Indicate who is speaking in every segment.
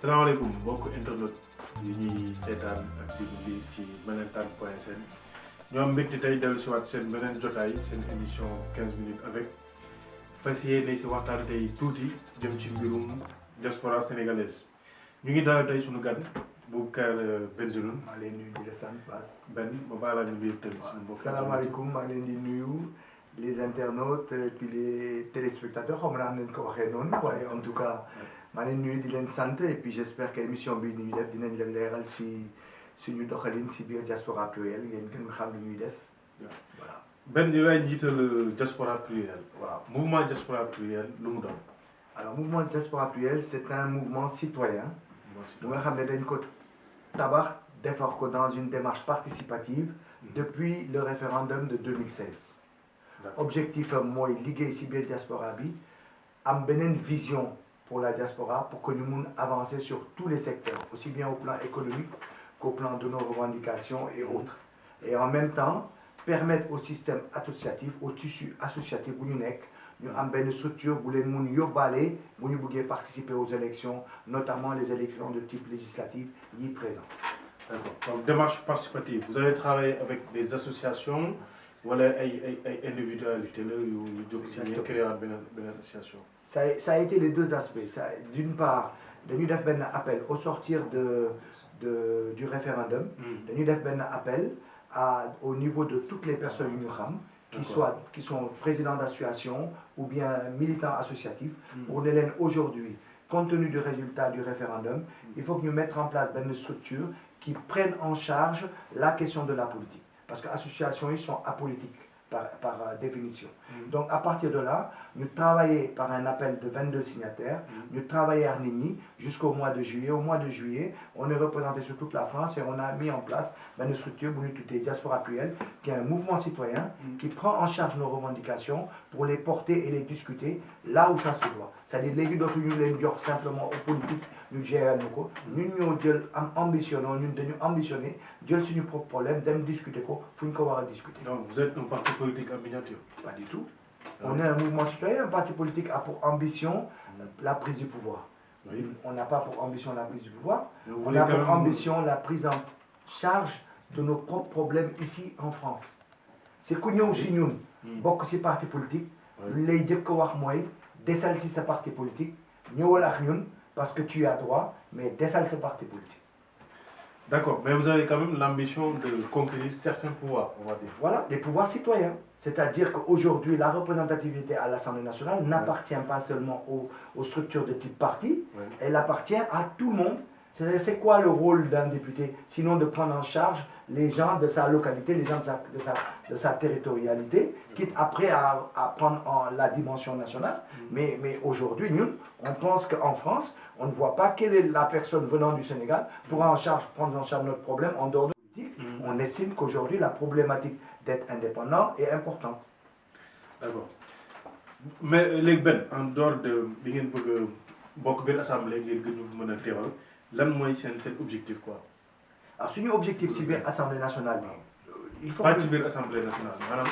Speaker 1: salaamaaleykum mbokk internet yi ñuy seetaan ak di ci Melentaan.sn ñoo am mbégte tey dellu si waat seen beneen jotaay seen émission 15 minutes avec fas yéene si waxtaan tey tuuti jëm ci mbirum diaspora sénégalaise ñu ngi dalal tey suñu gan Boubacar Bengelloune.
Speaker 2: maa leen nuyu di la sant Bass.
Speaker 1: Ben ba baax laa ñu biir tamit suñu mbokk.
Speaker 2: salaamaaleykum maa leen di nuyu les internautes et puis les téléspectateurs xam naa nañ ko waxee noonu waaye en tout cas. maa leen nuyu di leen sant et puis j'espère que émission bi ni ñuy def dinañ leen leeral si suñu doxalin si biir diaspora plurielle ngeen gën xam lu ñuy def voilà.
Speaker 1: Ben yow yaay njiital diaspora plurielle.
Speaker 2: waaw
Speaker 1: mouvement diaspora plurielle lu mu doon.
Speaker 2: alors mouvement diaspora plurielle c'est un mouvement citoyen bu nga xam ne dañ ko tabax defar ko dans une démarche participative depuis le référendum de 2016. objectif am mooy liggéey si biir diaspora bi am beneen vision pour la diaspora pour que nous puissions avancer sur tous les secteurs, aussi bien au plan économique qu'au plan de nos revendications et autres. Et en même temps, permettre au système associatif, au tissu associatif où nous avons une structure où nous pouvons participer aux élections, notamment les élections de type législatif y présent.
Speaker 1: D'accord. Donc, démarche participative. Vous avez travaillé avec des associations ou individualités qui créent une association?
Speaker 2: Ça a été les deux aspects. D'une part, nous avons fait un appel au sortir du référendum. Nous avons fait un appel au niveau de toutes les personnes qui sont présidents d'associations ou bien militants associatifs. Pour nous aujourd'hui, compte tenu du résultat du référendum, il faut que nous mettions en place une structure qui prenne en charge la question de la politique. Parce que les associations ils sont apolitiques par définition. Donc à partir de là, nous travaillons par un appel de 22 signataires, nous travaillons à Nini jusqu'au mois de juillet. Au mois de juillet, on est représenté sur toute la France et on a mis en place une structure, Diaspora Plurielle, qui est un mouvement citoyen qui prend en charge nos revendications pour les porter et les discuter là où ça se doit. C'est-à-dire les gens nous les dire simplement aux politiques, nous gérons nous ambitionner, nous sur nos propres problèmes, nous discuter quoi, faut discuter.
Speaker 1: Donc vous êtes un parti politique en miniature?
Speaker 2: Pas du tout. On est un mouvement citoyen, un parti politique a pour ambition la prise du pouvoir. Oui. On n'a pas pour ambition la prise du pouvoir, on a pour ambition la prise en charge de nos propres problèmes ici en France. C'est que nous aussi, nous, beaucoup de partis politiques, les deux que moi, descendre si ce parti politique, nous parce que tu as droit, mais descendre ce parti politique.
Speaker 1: D'accord, mais vous avez quand même l'ambition de conquérir certains pouvoirs, on va dire.
Speaker 2: Voilà, des pouvoirs citoyens. C'est-à-dire qu'aujourd'hui, la représentativité à l'Assemblée nationale n'appartient pas seulement aux structures de type parti, elle appartient à tout le monde. C'est quoi le rôle d'un député? Sinon de prendre en charge les gens de sa localité, les gens de sa territorialité, quitte après à prendre la dimension nationale. Mais aujourd'hui, nous, on pense qu'en France, on ne voit pas quelle est la personne venant du Sénégal pour prendre en charge notre problème en dehors de la politique. On estime qu'aujourd'hui, la problématique d'être indépendant est importante.
Speaker 1: D'accord. Mais les Ben, en dehors de l'Assemblée, lan mooy seen objectif quoi?
Speaker 2: Alors suñu objectif ci biir assemblée nationale
Speaker 1: il faut pas ci biir assemblée nationale maanaam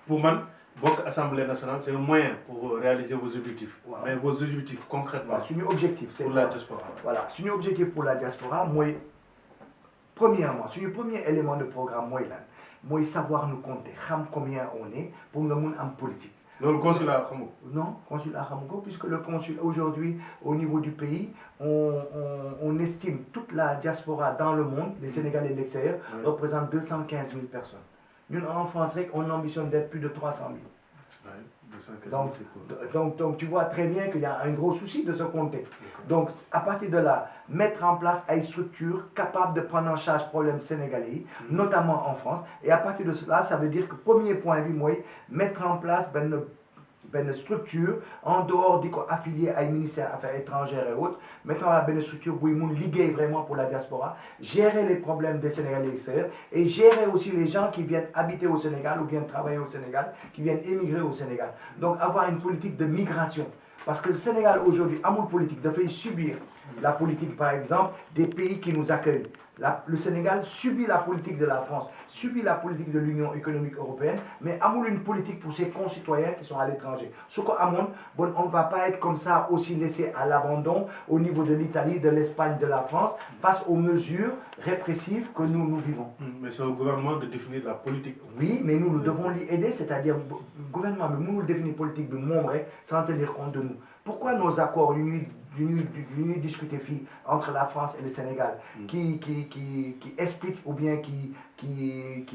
Speaker 1: pour man bokk assemblée nationale c'est un moyen pour réaliser vos objectifs. Mais vos objectifs concrètement.
Speaker 2: Suñu objectif c'est
Speaker 1: pour la diaspora.
Speaker 2: Voilà suñu objectif pour la diaspora mooy premièrement suñu premier élément de programme mooy lan mooy savoir nous compter xam combien on est pour nga mun am politique.
Speaker 1: Le consulat
Speaker 2: non, consulat Khamugo, puisque le consulat aujourd'hui, au niveau du pays, on estime toute la diaspora dans le monde, les Sénégalais de l'extérieur, représentent 215 000 personnes. Nous, en France, on ambitionne d'être plus de 300 000. Donc, tu vois très bien qu'il y a un gros souci de se compter. Donc, à partir de là, mettre en place une structure capable de prendre en charge les problèmes sénégalais, notamment en France. Et à partir de cela, ça veut dire que premier point, mettre en place une structure en dehors du affilié à un ministère des Affaires étrangères et autres, mettre en place une structure où ils liguer vraiment pour la diaspora, gérer les problèmes des Sénégalais extérieurs et gérer aussi les gens qui viennent habiter au Sénégal ou viennent travailler au Sénégal, qui viennent émigrer au Sénégal. Donc avoir une politique de migration. Parce que le Sénégal aujourd'hui, à mon politique, doit subir la politique, par exemple, des pays qui nous accueillent. Le Sénégal subit la politique de la France, subit la politique de l'Union économique européenne, mais amoul une politique pour ses concitoyens qui sont à l'étranger. Ce qu'on bon, on ne va pas être comme ça aussi laissé à l'abandon au niveau de l'Italie, de l'Espagne, de la France, face aux mesures répressives que nous vivons.
Speaker 1: Mais c'est au gouvernement de définir la politique.
Speaker 2: Oui, mais nous devons l'y aider, c'est-à-dire le gouvernement, nous nous définir politique de monde sans tenir compte de nous. Pourquoi nos accords unis discutés entre la France et le Sénégal, qui explique ou bien qui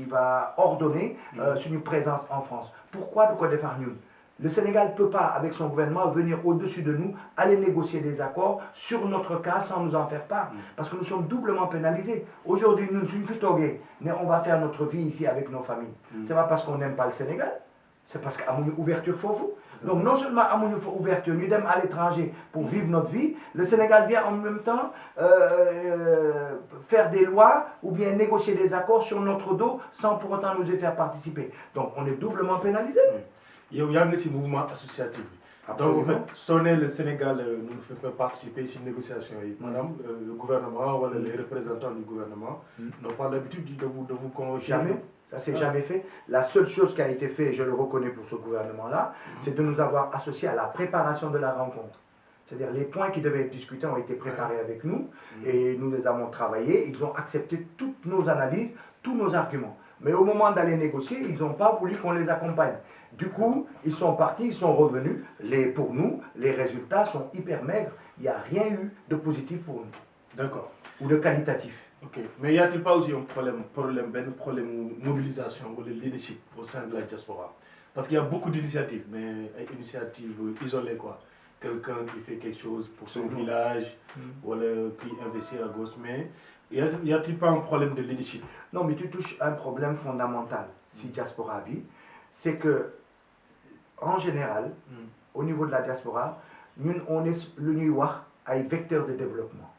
Speaker 2: va ordonner une présence en France? Pourquoi de faire nous? Le Sénégal ne peut pas, avec son gouvernement, venir au-dessus de nous, aller négocier des accords sur notre cas sans nous en faire part. Parce que nous sommes doublement pénalisés. Aujourd'hui, nous sommes fitogués, mais on va faire notre vie ici avec nos familles. Ce n'est pas parce qu'on n'aime pas le Sénégal, c'est parce qu'il y a une ouverture pour vous. Donc non seulement à une ouverture, nous sommes à l'étranger pour vivre notre vie, le Sénégal vient en même temps faire des lois ou bien négocier des accords sur notre dos sans pour autant nous y faire participer. Donc on est doublement pénalisé.
Speaker 1: Il y a un mouvement associatif. Donc en fait, sonner le Sénégal nous fait pas participer à ces négociations. Madame, le gouvernement ou les représentants du gouvernement n'ont pas l'habitude de vous convoquer.
Speaker 2: Jamais. Ça s'est jamais fait. La seule chose qui a été faite, et je le reconnais pour ce gouvernement-là, c'est de nous avoir associés à la préparation de la rencontre. C'est-à-dire les points qui devaient être discutés ont été préparés avec nous et nous les avons travaillés. Ils ont accepté toutes nos analyses, tous nos arguments. Mais au moment d'aller négocier, ils n'ont pas voulu qu'on les accompagne. Du coup, ils sont partis, ils sont revenus. Pour nous, les résultats sont hyper maigres. Il n'y a rien eu de positif pour nous.
Speaker 1: D'accord.
Speaker 2: Ou de qualitatif.
Speaker 1: Ok. Mais y a-t-il pas aussi un problème de mobilisation ou de leadership au sein de la diaspora? Parce qu'il y a beaucoup d'initiatives, mais initiatives isolées quoi. Quelqu'un qui fait quelque chose pour son village, ou qui investit à gauche. Mais y a-t-il pas un problème de leadership?
Speaker 2: Non, mais tu touches un problème fondamental, si diaspora vit, c'est que, en général, au niveau de la diaspora, nous, on est le New York à un vecteur de développement.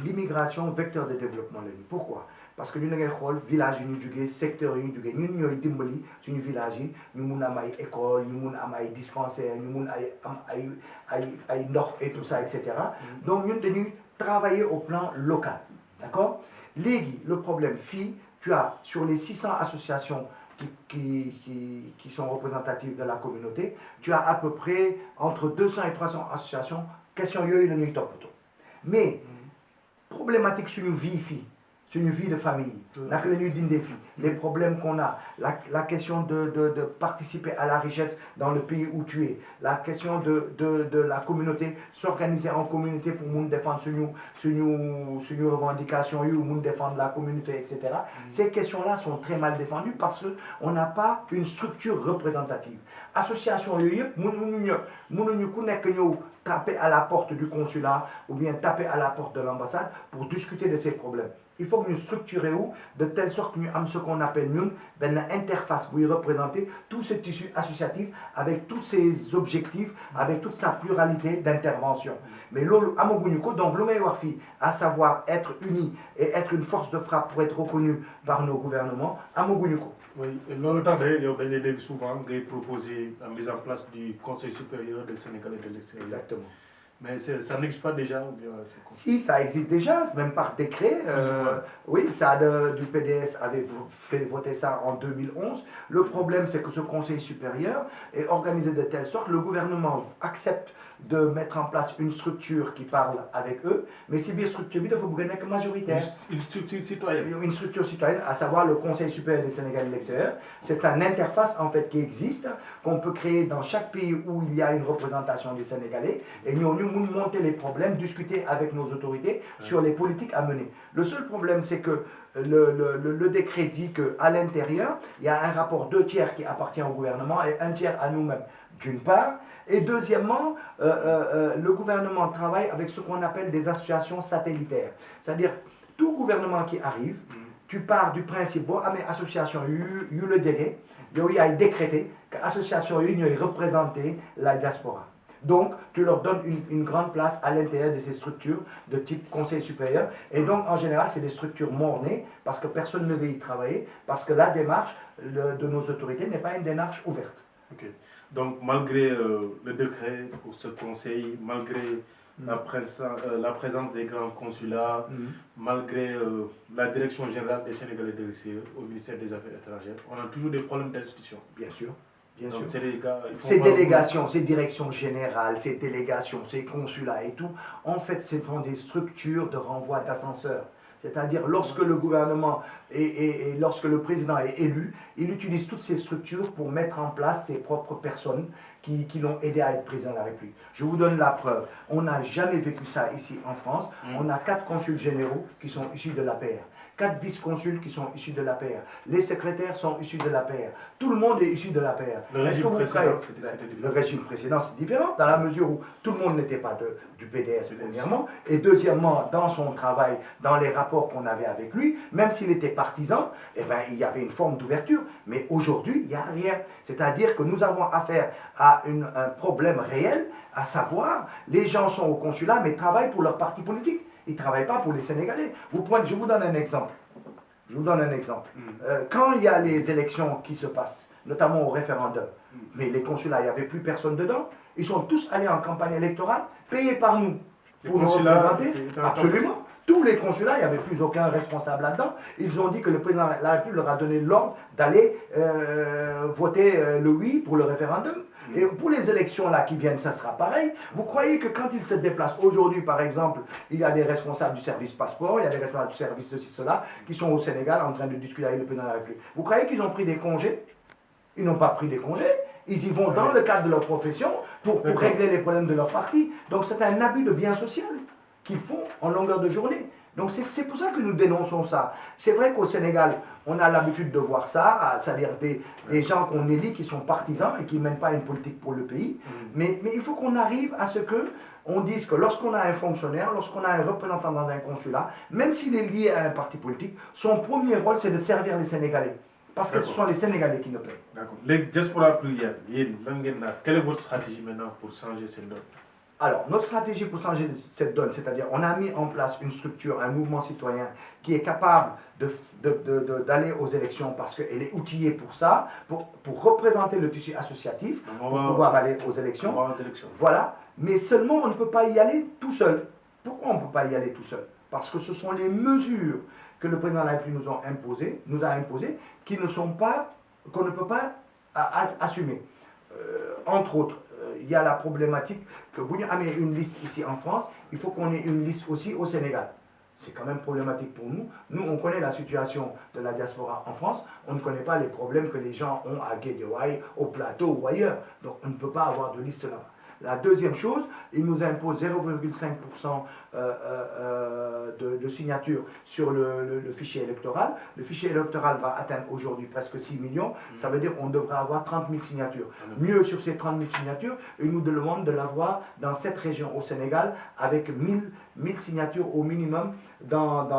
Speaker 2: L'immigration, vecteur de développement. Pourquoi? Parce que nous avons un village, un secteur, nous avons un village, nous avons une école, nous avons un dispensaire, nous avons un nord et tout ça, etc. Donc nous devons travailler au plan local. D'accord? Le problème, tu as sur les 600 associations qui sont représentatives de la communauté, tu as à peu près entre 200 et 300 associations, question yo le top. Mais problématique sur une vie sur une vie de famille, les problèmes qu'on a, la question de participer à la richesse dans le pays où tu es, la question de la communauté, s'organiser en communauté pour nous défendre nos revendications ou nous défendre la communauté, etc. Ces questions-là sont très mal défendues parce qu'on n'a pas une structure représentative. Association, nous taper à la porte du consulat ou bien taper à la porte de l'ambassade pour discuter de ces problèmes. Il faut que nous structurions de telle sorte que nous avons ce qu'on appelle une interface pour y représenter tout ce tissu associatif avec tous ses objectifs, avec toute sa pluralité d'intervention. Mais l'autre, donc à savoir être unis et être une force de frappe pour être reconnu par nos gouvernements,
Speaker 1: oui, et dans le temps d'ailleurs, il y a souvent proposé la mise en place du Conseil supérieur des Sénégalais de l'extérieur.
Speaker 2: Exactement.
Speaker 1: Mais ça n'existe pas déjà ou bien,
Speaker 2: Si, ça existe déjà, même par décret. Oui, ça du PDS avait fait voter ça en 2011. Le problème, c'est que ce Conseil supérieur est organisé de telle sorte, le gouvernement accepte de mettre en place une structure qui parle avec eux, mais si bien structure, il faut gagner que majoritaire.
Speaker 1: Une structure citoyenne.
Speaker 2: Une structure citoyenne, à savoir le Conseil supérieur des Sénégalais de l'extérieur. C'est une interface en fait qui existe, qu'on peut créer dans chaque pays où il y a une représentation des Sénégalais, et nous monter les problèmes, discuter avec nos autorités sur les politiques à mener. Le seul problème, c'est que le décret dit qu'à l'intérieur, il y a un rapport 2/3 qui appartient au gouvernement et 1/3 à nous-mêmes, d'une part. Et deuxièmement, le gouvernement travaille avec ce qu'on appelle des associations satellitaires. C'est-à-dire, tout gouvernement qui arrive, tu pars du principe, bon, mais association, il y a décrété que l'association est représenter la diaspora. Donc, tu leur donnes une grande place à l'intérieur de ces structures de type conseil supérieur. Et donc, en général, c'est des structures mornées parce que personne ne veut y travailler, parce que la démarche de nos autorités n'est pas une démarche ouverte.
Speaker 1: Okay. Donc, malgré le décret pour ce conseil, malgré la présence des grands consulats, malgré la direction générale des Sénégalais de l'extérieur au ministère des Affaires étrangères, on a toujours des problèmes d'institution.
Speaker 2: Bien sûr. Bien
Speaker 1: Donc,
Speaker 2: sûr.
Speaker 1: ces
Speaker 2: délégations, ces directions générales, ces délégations, ces consulats et tout, en fait, ce sont des structures de renvoi d'ascenseurs. C'est-à-dire, lorsque le gouvernement et lorsque le président est élu, il utilise toutes ces structures pour mettre en place ses propres personnes qui l'ont aidé à être président de la République. Je vous donne la preuve. On n'a jamais vécu ça ici en France. On a 4 consuls généraux qui sont issus de l'APR. 4 vice-consuls qui sont issus de l'APR. Les secrétaires sont issus de l'APR. Tout le monde est issu de l'APR.
Speaker 1: Le régime précédent, c'était différent.
Speaker 2: Le régime précédent, c'est différent, dans la mesure où tout le monde n'était pas du PDS, premièrement, et deuxièmement, dans son travail, dans les rapports qu'on avait avec lui, même s'il était partisan, eh ben, il y avait une forme d'ouverture. Mais aujourd'hui, il n'y a rien. C'est-à-dire que nous avons affaire à un problème réel, à savoir, les gens sont au consulat, mais travaillent pour leur parti politique. Ils ne travaillent pas pour les Sénégalais. Je vous donne un exemple. Quand il y a les élections qui se passent, notamment au référendum, mais les consulats, il n'y avait plus personne dedans. Ils sont tous allés en campagne électorale, payés par nous, pour nous représenter. Absolument. Tous les consulats, il n'y avait plus aucun responsable là-dedans. Ils ont dit que le président de la République leur a donné l'ordre d'aller voter le oui pour le référendum. Et pour les élections là qui viennent, ça sera pareil. Vous croyez que quand ils se déplacent aujourd'hui, par exemple, il y a des responsables du service passeport, il y a des responsables du service ceci, cela, qui sont au Sénégal en train de discuter avec le président de la République. Vous croyez qu'ils ont pris des congés? Ils n'ont pas pris des congés. Ils y vont dans le cadre de leur profession pour régler les problèmes de leur parti. Donc c'est un abus de bien social qu'ils font en longueur de journée. Donc c'est pour ça que nous dénonçons ça. C'est vrai qu'au Sénégal, on a l'habitude de voir ça, c'est-à-dire des gens qu'on élit qui sont partisans et qui ne mènent pas une politique pour le pays. Mais il faut qu'on arrive à ce que on dise que lorsqu'on a un fonctionnaire, lorsqu'on a un représentant dans un consulat, même s'il est lié à un parti politique, son premier rôle c'est de servir les Sénégalais. Parce que ce sont les Sénégalais qui nous payent.
Speaker 1: D'accord. Les diasporas plurielles, quelle est votre stratégie maintenant pour changer cette donne?
Speaker 2: Alors, notre stratégie pour changer cette donne, c'est-à-dire on a mis en place une structure, un mouvement citoyen qui est capable d'aller aux élections parce qu'elle est outillée pour ça, pour représenter le tissu associatif, pour pouvoir aller aux élections. Voilà, mais seulement on ne peut pas y aller tout seul. Pourquoi on ne peut pas y aller tout seul? Parce que ce sont les mesures que le président de la République nous a imposées qui ne sont pas, qu'on ne peut pas assumer. Entre autres, il y a la problématique que vous avez une liste ici en France, il faut qu'on ait une liste aussi au Sénégal. C'est quand même problématique pour nous. Nous, on connaît la situation de la diaspora en France, on ne connaît pas les problèmes que les gens ont à Guédiawaye, au Plateau ou ailleurs. Donc on ne peut pas avoir de liste là-bas. La deuxième chose, il nous impose 0,5% de signature sur le fichier électoral. Le fichier électoral va atteindre aujourd'hui presque 6 millions. Ça veut dire qu'on devrait avoir 30 000 signatures. Mieux, sur ces 30 000 signatures, il nous demande de l'avoir dans 7 régions au Sénégal avec 1000 signatures au minimum dans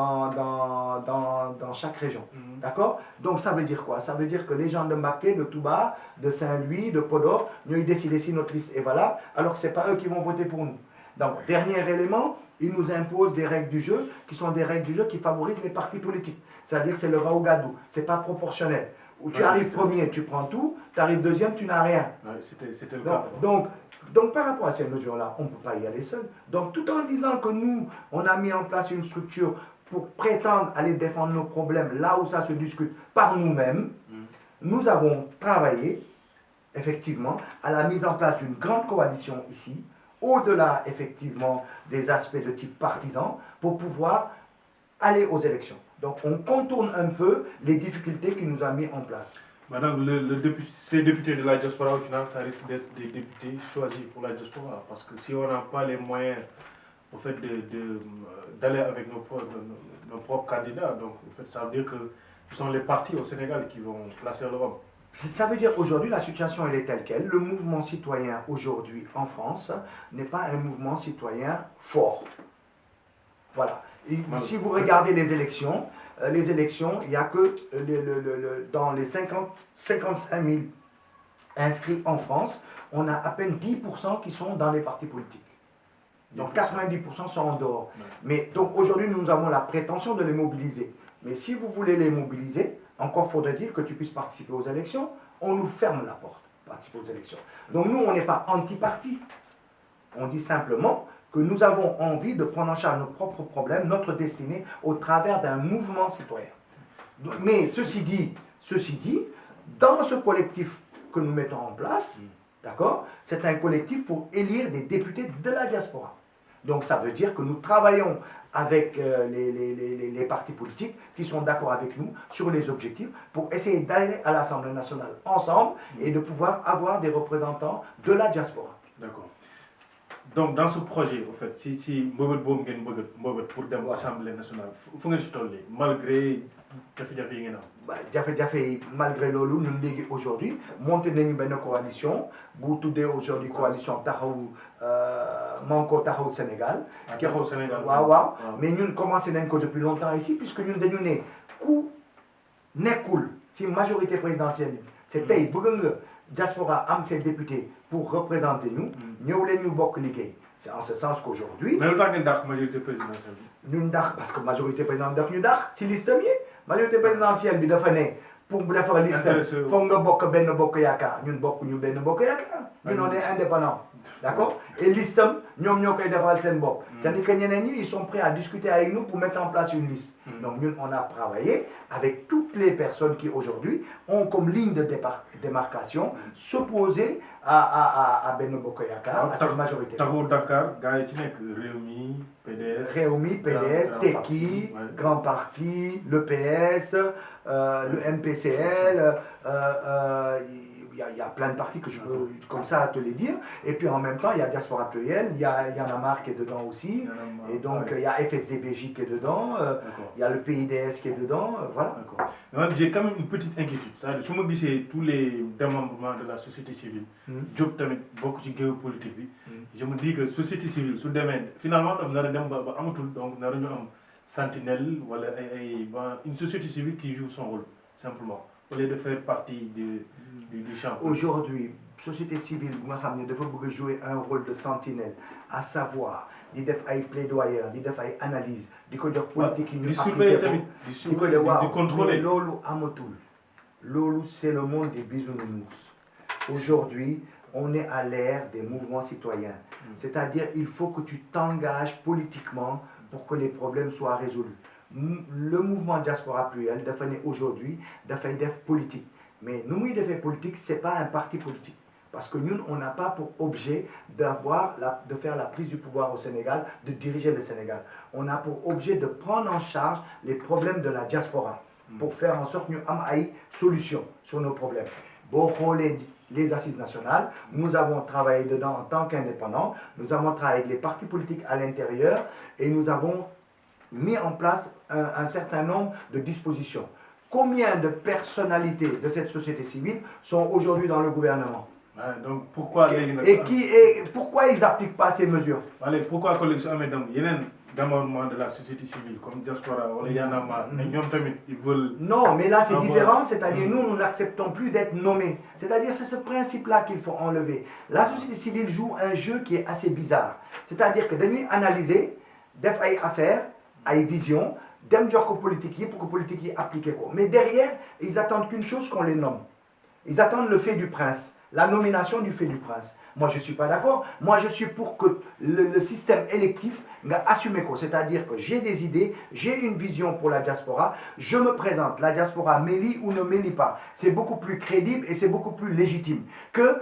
Speaker 2: chaque région. D'accord? Donc ça veut dire quoi? Ça veut dire que les gens de Mbacké, de Touba, de Saint-Louis, de Podor, nous ont décidé si notre liste est valable, alors que ce n'est pas eux qui vont voter pour nous. Donc, dernier élément, ils nous imposent des règles du jeu qui sont des règles du jeu qui favorisent les partis politiques. C'est-à-dire c'est le raougadou, ce n'est pas proportionnel. Où tu arrives premier, tu prends tout, tu arrives deuxième, tu n'as rien.
Speaker 1: C'était le cas.
Speaker 2: Donc, par rapport à ces mesures-là, on ne peut pas y aller seul. Donc, tout en disant que nous, on a mis en place une structure pour prétendre aller défendre nos problèmes là où ça se discute par nous-mêmes, nous avons travaillé, effectivement, à la mise en place d'une grande coalition ici, au-delà, effectivement, des aspects de type partisan, pour pouvoir aller aux élections. Donc, on contourne un peu les difficultés qu'il nous a mis en place.
Speaker 1: Madame, ces députés de la diaspora, au final, ça risque d'être des députés choisis pour la diaspora. Parce que si on n'a pas les moyens au fait d'aller avec nos propres candidats, donc en fait, ça veut dire que ce sont les partis au Sénégal qui vont placer leur homme.
Speaker 2: Ça veut dire aujourd'hui, la situation elle est telle qu'elle. Le mouvement citoyen aujourd'hui en France n'est pas un mouvement citoyen fort. Voilà. Et si vous regardez les élections, il n'y a que dans les 55 000 inscrits en France, on a à peine 10% qui sont dans les partis politiques. Donc 90% sont en dehors. Mais donc aujourd'hui, nous avons la prétention de les mobiliser. Mais si vous voulez les mobiliser, encore faudrait-il que tu puisses participer aux élections. On nous ferme la porte, participer aux élections. Donc nous, on n'est pas anti-parti. On dit simplement que nous avons envie de prendre en charge nos propres problèmes, notre destinée, au travers d'un mouvement citoyen. Mais ceci dit, dans ce collectif que nous mettons en place, d'accord, c'est un collectif pour élire des députés de la diaspora. Donc ça veut dire que nous travaillons avec les partis politiques qui sont d'accord avec nous sur les objectifs pour essayer d'aller à l'Assemblée nationale ensemble et de pouvoir avoir des représentants de la diaspora.
Speaker 1: D'accord. Donc dans ce projet, en fait, si pour l'Assemblée nationale, il faut malgré
Speaker 2: malgré l'olu, nous sommes aujourd'hui monté une coalition, vous toudez aujourd'hui coalition Tahaou, Manko Tahaou Sénégal.
Speaker 1: Tahaou Sénégal.
Speaker 2: Mais nous commençons depuis longtemps ici, puisque nous sommes coup cool si majorité présidentielle, c'était diaspora am ses députés pour représenter nous, nous les nous bok liguey. C'est en ce sens qu'aujourd'hui.
Speaker 1: Mais le temps que majorité présidentielle.
Speaker 2: Nous parce que majorité présidentielle nous si liste majorité présidentielle bi dafa né pour faire liste faut nga bok ben bok yakar ñun bokku ñu ben bok yakar ñun on est indépendant. D'accord? Et l'islam, nous avons tandis que ils sont prêts à discuter avec nous pour mettre en place une liste. Donc nous, on a travaillé avec toutes les personnes qui aujourd'hui ont comme ligne de démarcation s'opposer à Benno Bokk Yakaar, à cette majorité.
Speaker 1: Taxawu Dakar, Rewmi, PDS.
Speaker 2: Rewmi, PDS, Tekki, Grand Parti, le PS, le MPCL, il y a plein de partis que je peux comme ça te les dire. Et puis en même temps, il y a Diaspora Pluriel, il y a Y'en a marre qui est dedans aussi. Et donc il y a FSDBJ qui est dedans, il y a le PIDS qui est dedans, voilà.
Speaker 1: J'ai quand même une petite inquiétude. Je me dis tous les démembrements de la société civile, beaucoup de géopolitique. Je me dis que la société civile, sous domaine, finalement, on a une sentinelle, une société civile qui joue son rôle, simplement. Au lieu de faire partie du champ.
Speaker 2: Aujourd'hui, société civile, doit jouer un rôle de sentinelle, à savoir, il faut faire plaidoyer, il faut faire analyse, il faut faire politique, il faut contrôler. Lolo, c'est le monde des bisounours. Aujourd'hui, on est à l'ère des mouvements citoyens. C'est-à-dire, il faut que tu t'engages politiquement pour que les problèmes soient résolus. Le mouvement Diaspora Pluriel définit aujourd'hui des politique. Mais nous, il fait politique, ce n'est pas un parti politique. Parce que nous, on n'a pas pour objet de faire la prise du pouvoir au Sénégal, de diriger le Sénégal. On a pour objet de prendre en charge les problèmes de la diaspora, pour faire en sorte que nous ayons une solution sur nos problèmes. Les assises nationales, nous avons travaillé dedans en tant qu'indépendants, nous avons travaillé avec les partis politiques à l'intérieur et nous avons mis en place un certain nombre de dispositions. Combien de personnalités de cette société civile sont aujourd'hui dans le gouvernement?
Speaker 1: Donc pourquoi
Speaker 2: pourquoi ils n'appliquent pas ces mesures?
Speaker 1: Pourquoi collection d'amendement de la société civile comme Diaspora ou Y'en a marre, ils veulent...
Speaker 2: Non, mais là c'est différent, c'est-à-dire nous n'acceptons plus d'être nommés. C'est-à-dire c'est ce principe-là qu'il faut enlever. La société civile joue un jeu qui est assez bizarre. C'est-à-dire que de nous analyser, def ay affaires, ay vision, dem jox ko politique pour que politique applique quoi. Mais derrière, ils attendent qu'une chose, qu'on les nomme. Ils attendent le fait du prince, la nomination du fait du prince. Moi, je ne suis pas d'accord. Moi, je suis pour que le système électif assume quoi. C'est-à-dire que j'ai des idées, j'ai une vision pour la diaspora, je me présente. La diaspora m'élit ou ne m'élit pas. C'est beaucoup plus crédible et c'est beaucoup plus légitime que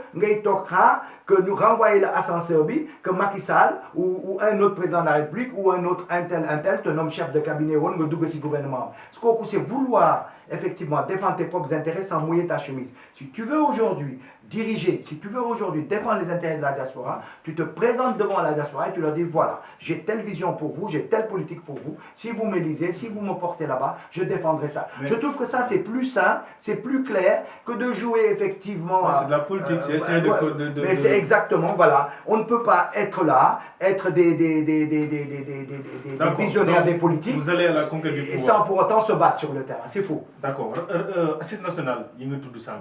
Speaker 2: que nous renvoyer l'ascenseur, que Macky Sall ou un autre président de la République ou un autre un tel te nomme chef de cabinet ou un gouvernement. Ce qu'on c'est vouloir effectivement défendre tes propres intérêts sans mouiller ta chemise. Si tu veux aujourd'hui diriger, si tu veux aujourd'hui défendre les intérêts de la diaspora, tu te présentes devant la diaspora et tu leur dis voilà, j'ai telle vision pour vous, j'ai telle politique pour vous, si vous m'élisez, si vous me portez là-bas, je défendrai ça. Mais je trouve que ça c'est plus sain, c'est plus clair que de jouer effectivement...
Speaker 1: c'est de la politique, c'est essayer
Speaker 2: mais c'est exactement, voilà, on ne peut pas être là, être des visionnaires des politiques,
Speaker 1: vous allez à la conquête du pouvoir.
Speaker 2: Et sans pour autant se battre sur le terrain, c'est faux.
Speaker 1: D'accord. Assise nationale, il y a tout ça.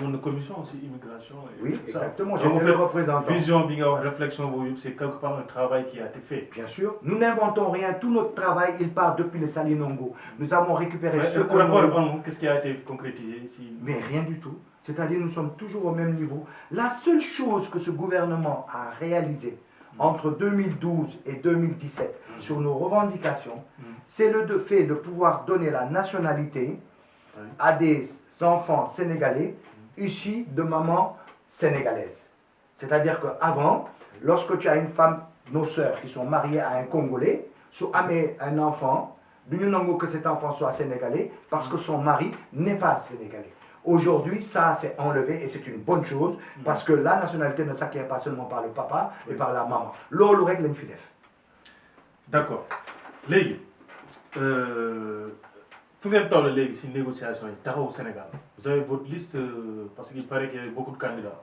Speaker 1: On a une commission aussi, immigration.
Speaker 2: Oui, exactement, j'ai fait le représentant.
Speaker 1: Vision, réflexion, c'est quelque part un travail qui a été fait.
Speaker 2: Bien sûr, nous n'inventons rien, tout notre travail, il part depuis les Salinongo. Nous avons récupéré ce qu'on a...
Speaker 1: Qu'est-ce qui a été concrétisé ici?
Speaker 2: Mais rien du tout. C'est-à-dire nous sommes toujours au même niveau. La seule chose que ce gouvernement a réalisée entre 2012 et 2017 sur nos revendications, c'est le fait de pouvoir donner la nationalité à des enfants sénégalais issus de mamans sénégalaises. C'est-à-dire qu'avant, lorsque tu as une femme, nos sœurs qui sont mariées à un Congolais, si tu as un enfant, nous n'avons que cet enfant soit sénégalais parce que son mari n'est pas sénégalais. Aujourd'hui, ça c'est enlevé et c'est une bonne chose parce que la nationalité ne s'acquiert pas seulement par le papa et par la maman. L'autre règle est fidèle.
Speaker 1: D'accord. Légui, fu ngeen toll léegi si négociation yi taxawu Sénégal vous avez votre liste parce qu'il paraît qu'il y a beaucoup de candidats.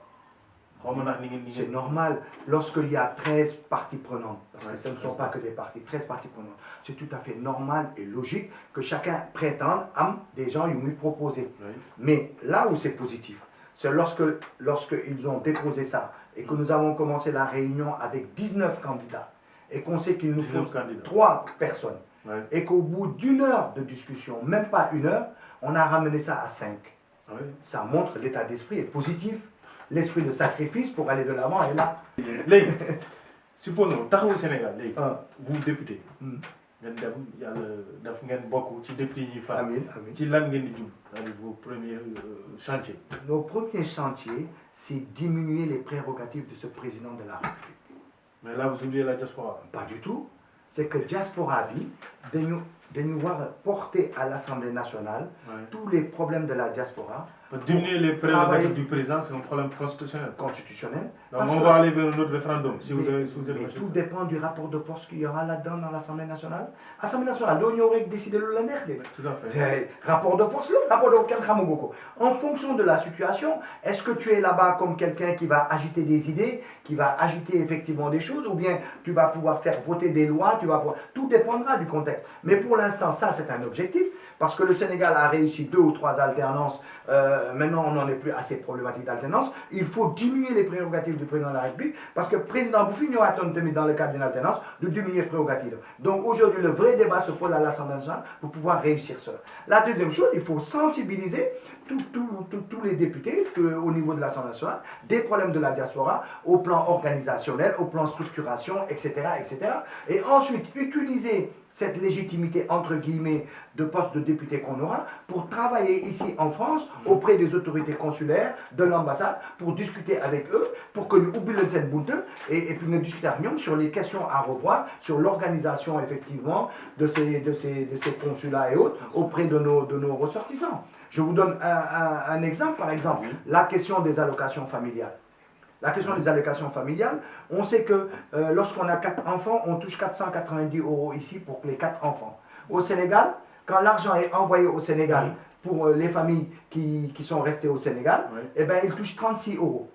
Speaker 2: C'est normal lorsqu'il y a 13 parties prenantes, parce que ce ne sont pas que des parties, 13 parties prenantes. C'est tout à fait normal et logique que chacun prétende à des gens qui lui proposer. Oui. Mais là où c'est positif, c'est lorsqu'ils ont déposé ça et que nous avons commencé la réunion avec 19 candidats et qu'on sait qu'il nous faut 3 personnes. Oui. Et qu'au bout d'une heure de discussion, même pas une heure, on a ramené ça à 5. Oui. Ça montre que l'état d'esprit est positif. L'esprit de sacrifice pour aller de l'avant est là.
Speaker 1: Supposons, au Sénégal, vous député, vos premiers chantiers.
Speaker 2: Nos premiers chantiers, c'est diminuer les prérogatives de ce président de la République.
Speaker 1: Mais là, vous oubliez la diaspora.
Speaker 2: Pas du tout. C'est que la diaspora de nous porter à l'Assemblée nationale tous les problèmes de la diaspora.
Speaker 1: Diminuer les prérogatives du président, c'est un problème constitutionnel. Donc on va aller vers un autre référendum.
Speaker 2: Mais tout dépend du rapport de force qu'il y aura là-dedans dans l'Assemblée nationale. L'Assemblée nationale, l'Union aurait décidé de le nerf.
Speaker 1: Tout à fait.
Speaker 2: Rapport de force, rapport de Kenramogoko. En fonction de la situation, est-ce que tu es là-bas comme quelqu'un qui va agiter des idées, qui va agiter effectivement des choses, ou bien tu vas pouvoir faire voter des lois, tout dépendra du contexte. Mais pour l'instant, ça c'est un objectif, parce que le Sénégal a réussi 2 ou 3 alternances. Maintenant, on n'en est plus à ces problématiques d'alternance. Il faut diminuer les prérogatives du président de la République parce que le président Bouffi n'y aura dans le cadre d'une alternance de diminuer les prérogatives. Donc aujourd'hui, le vrai débat se pose à l'Assemblée nationale pour pouvoir réussir cela. La deuxième chose, il faut sensibiliser tous les députés au niveau de l'Assemblée nationale des problèmes de la diaspora au plan organisationnel, au plan structuration, etc. etc. Et ensuite, utiliser cette légitimité, entre guillemets, de poste de député qu'on aura pour travailler ici en France auprès des autorités consulaires, de l'ambassade, pour discuter avec eux, pour que nous oublions cette bunte et puis nous discuter avec eux sur les questions à revoir, sur l'organisation effectivement de ces consulats et autres auprès de nos ressortissants. Je vous donne un exemple, par exemple, la question des allocations familiales. La question des allocations familiales, on sait que lorsqu'on a 4 enfants, on touche 490 € ici pour les 4 enfants. Au Sénégal, quand l'argent est envoyé au Sénégal pour les familles qui sont restées au Sénégal, eh ben, ils touchent 36 €.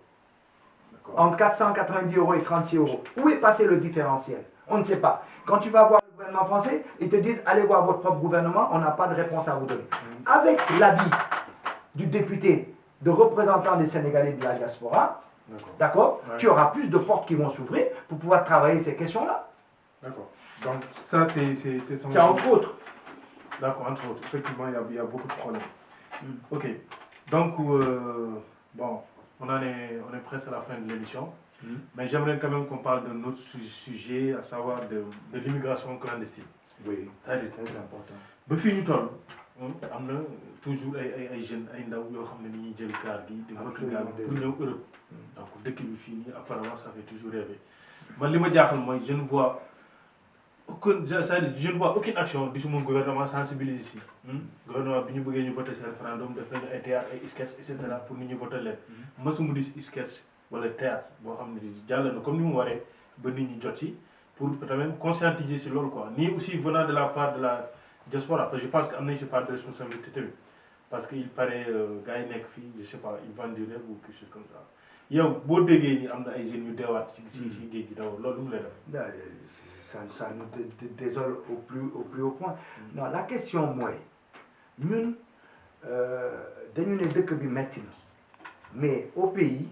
Speaker 2: Entre 490 € et 36 €. Où est passé le différentiel? On ne sait pas. Quand tu vas voir le gouvernement français, ils te disent allez voir votre propre gouvernement, on n'a pas de réponse à vous donner. Avec l'avis du député, de représentant des Sénégalais de la diaspora, d'accord, tu auras plus de portes qui vont s'ouvrir pour pouvoir travailler ces questions-là.
Speaker 1: D'accord. Donc ça,
Speaker 2: c'est entre autres.
Speaker 1: D'accord, entre autres. Effectivement, il y a beaucoup de problèmes. Ok. Donc, bon, on est presque à la fin de l'émission. Mais j'aimerais quand même qu'on parle d'un autre sujet, à savoir de l'immigration clandestine.
Speaker 2: Oui,
Speaker 1: très important. Ba fii ñu toll am na toujours ay jeunes ay ndaw yoo xam ne ni ñuy jël gaal gi di wër gaal pour ñëw Europe. Donc dëkk bi fii nii apparemment ça fait toujours rêver. Man li ma jaaxal mooy je ne vois aucune action du suma gouvernement sensibiliser si gouvernement bi ñu bëggee ñu voter ce référendum def nañu ay théâtre ay sketch et cetera pour nit ñi voter leen masuma di sketch wala théâtre boo xam ne jàll na comme ni mu waree ba nit ñi jot si pour quand même conscientiser si loolu quoi ni aussi venant de la part de la diaspora parce que je pense que am nañ si part de responsabilité tamit parce que il paraît gars yi nekk fii je sais pas ils vendent du rêve ou quelque chose comme ça yow boo déggee ni am na ay jeunes yu deewaat ci géej gi daw loolu lu mu lay def.
Speaker 2: Ça nous désole au plus haut point. Non, la question moi, nous, dañu ne dëkk bi metti na mais au pays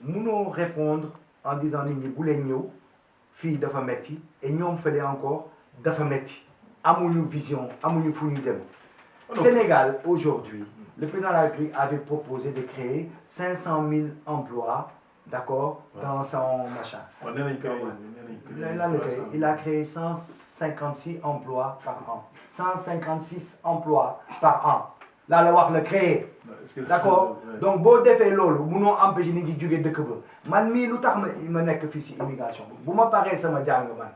Speaker 2: mënoo répondre en disant nit ñi bu leen ñëw fii dafa metti et ñoom fële encore dafa metti amuñu vision amuñu fu ñuy dem. Sénégal aujourd'hui le président de la République avait proposé de créer 500 000 emplois d'accord, dans son machin. Il a créé 156 emplois par an. 156 emplois par an. Là, la wax le créé. D'accord. Donc boo defee loolu munoo empêcher nit ñi jóge dëkk ba man mii lu tax ma nekk fii si immigration bu ma paree sama jàng man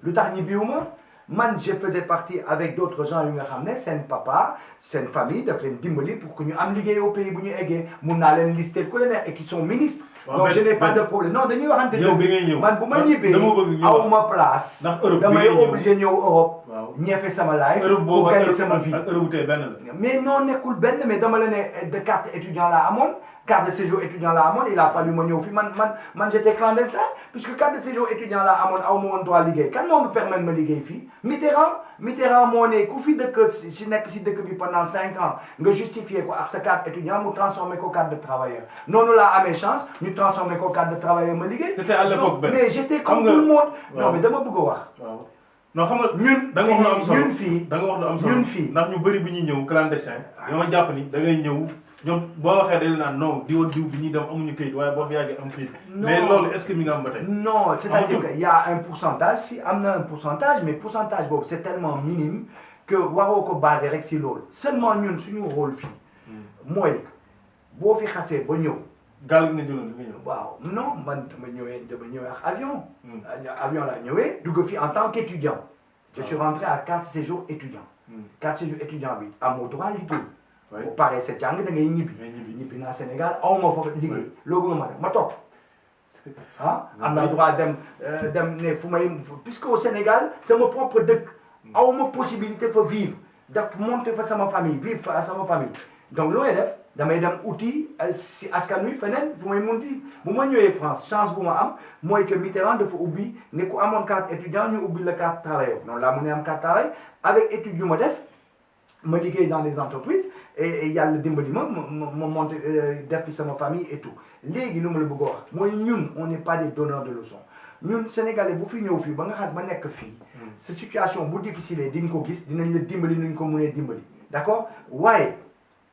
Speaker 2: lu tax ñibbiwuma man je faisais partie avec d'autres gens yu nga xam ne seen papa seen famille daf leen dimbali pour que ñu am liggéey au pays bu ñu eggee mun naa leen lister ku leen neex et qui sont ministres. Donc je n'ai pas de problème non dañuy waxante dëgg man bu ma ñibbee awuma place damay obligé ñëw Europe ñeefe sama life pour gagner sama vie mais non nekkul benn mais dama la ne de carte étudiant la amoon carte de séjour étudiant la amoon il a fallu ma ñëw fi man j'étais clandestin puisque carte de séjour étudiant la amoon aw ma woon droit liggéey kan moo me permettre ma liggéey fii Mitterrand moo ne ku fi dëkk si nekk si dëkk bi pendant 5 ans nga justifier ko ak sa carte étudiant mu transformer ko carte de travailleur noonu laa amee chance ñu transformer ko carte de travailleur ma liggéey.
Speaker 1: C'était à l'époque benn
Speaker 2: mais j'étais comme tout le monde. non mais dama bëgg a wax.
Speaker 1: non xam nga
Speaker 2: ñun
Speaker 1: da nga wax lu am solo
Speaker 2: ñun fii
Speaker 1: da nga wax lu am solo
Speaker 2: ñun fii
Speaker 1: ndax ñu bëri bi ñuy ñëw clandestin ñoo jàpp ni da ngay ñëw ñoom boo waxee dañu naan non diw bi ñuy dem amuñu këyit waaye boo fi yàggee am këyit. mais loolu est-ce que mi nga am ba tey.
Speaker 2: non c'est-à-dire que y a un pourcentage si am na un pourcentage mais pourcentage boobu c'est tellement minime que waroo ko baser rek si loolu seulement ñun suñu rôle fii mooy boo fi xasee ba ñëw.
Speaker 1: gaal gi nga jëloon bi nga ñëw.
Speaker 2: waaw non man dama ñëwee ak avion. avion laa ñëwee dugg fi en tant qu'étudiant. je suis rentré à carte séjour étudiant. carte séjour étudiant bi amoo droit liggéey. bu paree sa jàng da ngay ñibbi naa Sénégal aw ma fa liggéey. loolu nga ma toog am naa droit dem ne fu may puisque au Sénégal sama propre dëkk. aw ma possibilité fa vivre daf monter fa sama famille vivre fa sama famille donc looy def. damay dem uti si askan wi feneen fu may mun vivre bu ma ñëwee France chance bu ma am mooy que Mitterrand dafa ubbi ne ku amoon carte étudiant ñu ubbi la carte travailleur noonu laa mën a am carte travail avec étude yu ma def ma liggéey dans les entreprises et yàlla dimbali ma monté def fi sama famille et tout léegi lu ma la bëgg a wax mooy ñun on n'est pas des donneurs de leçons ñun sénégalais bu fi ñëw fii ba nga xas ba nekk fii sa situation bu difficile di nga ko gis dinañ la dimbali nuñ ko mënee dimbali d'accord waaye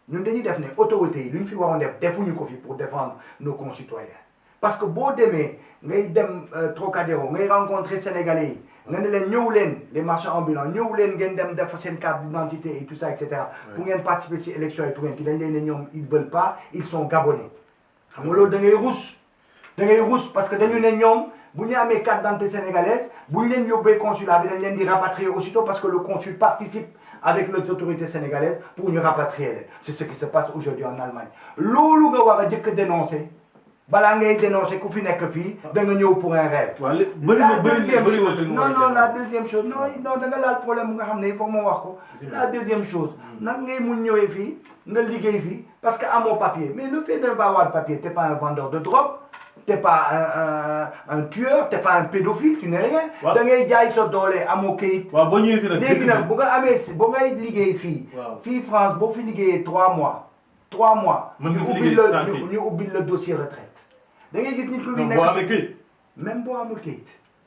Speaker 2: ñun dañuy def ne autorités yi lu ñu fi waroon def defuñu ko fi pour défendre nos concitoyens parce que boo demee ngay dem Trocadéro ngay rencontrer sénégalais yi nga ne leen ñëw leen les marchands ambulants ñëw leen ngeen dem def seen carte d'identité et tout ça et cetera pour ngeen participer si élection yi pour ngeen ki dañ leen ne ñoom ils veulent pas ils sont gabonais xam nga loolu da ngay rus parce que dañu ne ñoom bu ñu amee carte d'identité sénégalaise bu ñu leen yóbbee consulat bi dañ leen di rapatrier aussitôt parce que le consul participe avec les autorités sénégalaises pour ñu rapatrier. C'est ce qui se passe aujourd'hui en Allemagne. loolu nga war a jëkk dénoncer balaa ngay dénoncer ku fi nekk fii da nga ñëw pour un rêve. la deuxième chose non da nga laal problème bu nga xam ne il faut ma wax ko. la deuxième chose nag ngay mun ñëwee fii nga liggéey fii parce que amoo papier mais le fait de ne pas avoir de papier t'es pas un vendeur de drogue. T'es pas un tueur, t'es pas un pédophile, tu n'es rien. da ngay jaay sa doole amoo kayit.
Speaker 1: waaw boo ñëwee fii nag
Speaker 2: léegi nag bu nga amee boo ngay liggéey fii. fii France boo fi liggéeyee 3 mois. 3 mois. ñu ubbil le dossier retraite. da ngay gis nit ku fi nekk
Speaker 1: boo amee kayit.
Speaker 2: même boo amul kayit.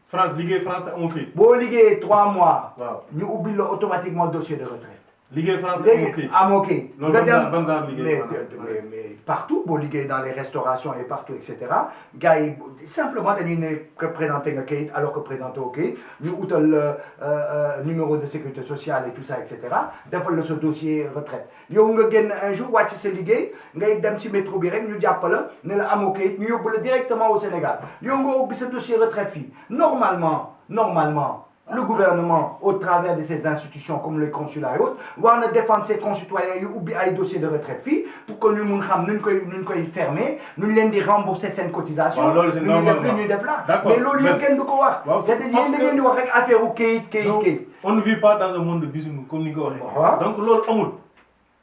Speaker 1: France liggéey France te amul kayit.
Speaker 2: boo liggéeyee 3 mois.
Speaker 1: waaw ñu
Speaker 2: ubbil la automatiquement dossier de retraite.
Speaker 1: liggéey France te amoo kayit.
Speaker 2: amoo kayit.
Speaker 1: nga dem
Speaker 2: mais partout boo liggéey dans les restaurations et partout et cetera gars yi simplement dañuy ne que présenter nga kayit alors que présenter au kayit ñu utal numéro de sécurité sociale et tout ça et cetera defal la sa dossier retraite yow nga génn un jour wàcc sa liggéey ngay dem ci métro bi rek ñu jàpp la ne la amoo kayit ñu yóbbu la directement au Sénégal yow nga ubbi sa dossier retraite fii normalement le gouvernement au travers de ses institutions comme les consulats et autres war na défendre ses concitoyens yu ubbi ay dossiers de retraite fii pour que ñu mun xam nuñ koy fermer nuñ leen di rembourser seen cotisation
Speaker 1: loolu c'est normalement
Speaker 2: ñuy def la mais loolu yëpp kenn du ko wax c'est-à-dire yéen da ngeen di wax rek affaire u kayit
Speaker 1: on ne vit pas dans un monde de bisounours comme ni nga ko waxee donc loolu amul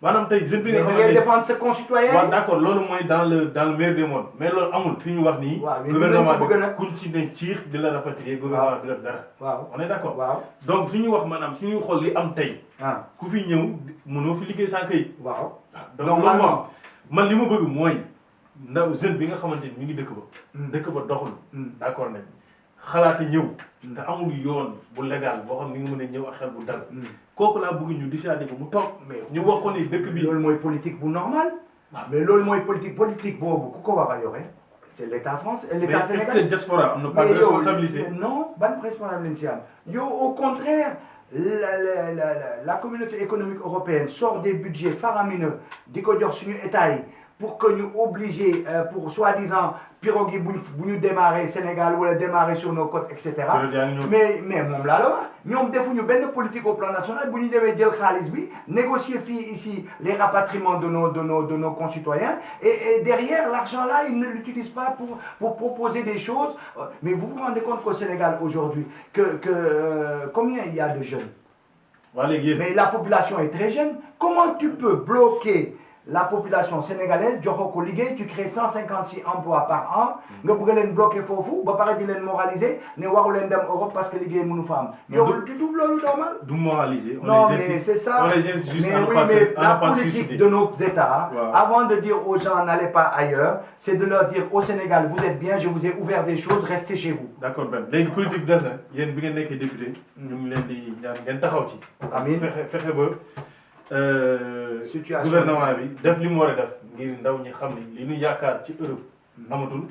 Speaker 1: maanaam tey jeune bi nga
Speaker 2: xamante ne défendre ses concitoyens
Speaker 1: waaw d'accord loolu mooy dans le meilleur des mondes mais loolu amul fi ñu wax nii gouvernement bi kuñ ci ne ciix di la rapatrier gouvernement bi def dara
Speaker 2: waaw
Speaker 1: on est d'accord
Speaker 2: waaw
Speaker 1: donc suñu wax maanaam suñuy xool li am tey ku fi ñëw mënoo fi liggéey sans kayit
Speaker 2: waaw
Speaker 1: donc loolu moom man li ma bëgg mooy ndaw jeune bi nga xamante ni mi ngi dëkk ba doxul d'accord nañ xalaata ñëw te amul yoon bu légal boo xam ni nga mën a ñëw ak xel bu dal kooku laa bëgg ñu dissuader ko mu toog ñu wax ko ni dëkk bi
Speaker 2: loolu mooy politique bu normal mais loolu mooy politique boobu ku ko war a yore c'est l'État français,
Speaker 1: mais
Speaker 2: l'État
Speaker 1: est-ce que
Speaker 2: sénégalais.
Speaker 1: diaspora am na pas de
Speaker 2: Mais yow,
Speaker 1: responsabilité.
Speaker 2: non ban responsabilité lañ si am yow au contraire la communauté économique européenne sort des budgets faramineux di ko jox suñu état yi pour que ñu obligé pour soi-disant pirogue yi bu ñu démarrer Sénégal wala démarrer sur nos côtes et cetera. mais moom laa la wax ñoom defuñu benn politique au plan national bu ñu demee jël xaalis bi négocier fii ici les rapatriements de nos concitoyens et derrière l'argent là ils ne l'utilisent pas pour proposer des choses. Mais vous vous rendez compte qu'au Sénégal aujourd'hui combien il y a de jeunes? Mais la population est très jeune. Comment tu peux bloquer la population sénégalaise, tu crées 156 emplois par an, nga bëgg leen bloquer foofu ba pare di leen moraliser ne waru leen dem Europe parce que liggéey mënu fa am. Yow tu trouves loolu normal?
Speaker 1: Du moraliser.
Speaker 2: Non mais c'est ça.
Speaker 1: On les incite juste
Speaker 2: mais la politique de nos États, avant de dire aux gens n'allez pas ailleurs, c'est de leur dire au Sénégal vous êtes bien, je vous ai ouvert des choses, restez chez vous.
Speaker 1: D'accord Ben. Léegi politique des na yéen bi ngeen nekkee député ñu ngi leen di ñaan ngeen taxaw ci.
Speaker 2: Amiin
Speaker 1: fexe ba.
Speaker 2: Situation
Speaker 1: gouvernement bi def li mu war a def ngir ndaw ñi xam ne li ñu yaakaar ci Europe amatul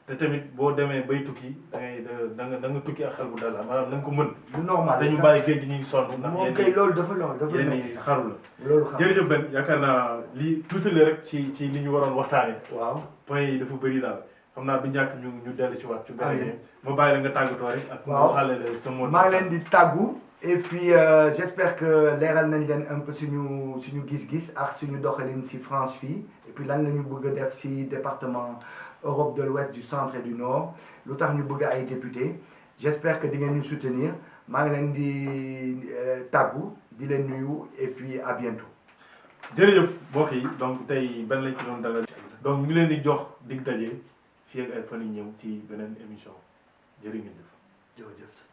Speaker 1: te tamit boo demee bay tukki da nga tukki ak xel bu dal maanaam na nga ko mën.
Speaker 2: lu normal
Speaker 1: dañu bàyyi géej gi ñu ngi sonn. ndax
Speaker 2: moom kay loolu dafa
Speaker 1: yéen xaru la.
Speaker 2: loolu xam
Speaker 1: jërëjëf Ben yaakaar naa lii tuuti la rek ci li ñu waroon waxtaanee.
Speaker 2: waaw
Speaker 1: point yi dafa bëri daal xam naa du ñàkk ñu dellu ci waat. ci beneen ma bàyyi la nga tàggatoo rek. ak
Speaker 2: waaw
Speaker 1: xaale la sa mot.
Speaker 2: maa ngi leen di tàggu. Et puis j'espère que leeral nañ leen un peu suñu gis-gis ak suñu doxalin si France fii et puis lan la ñu bëgg a def si département Europe de l'Ouest du centre et du nord lu tax ñu bëgg ay député j'espère que di ngeen ñu soutenir maa ngi leen di tàggu di leen nuyu et puis à bientôt.
Speaker 1: jërëjëf mbokk yi donc tey Ben lañ ci doon dalal donc ñu ngi leen di jox dig daje fii ak ay fan yu ñëw ci beneen émission jërë ngeen jëf.
Speaker 2: jërëjëf.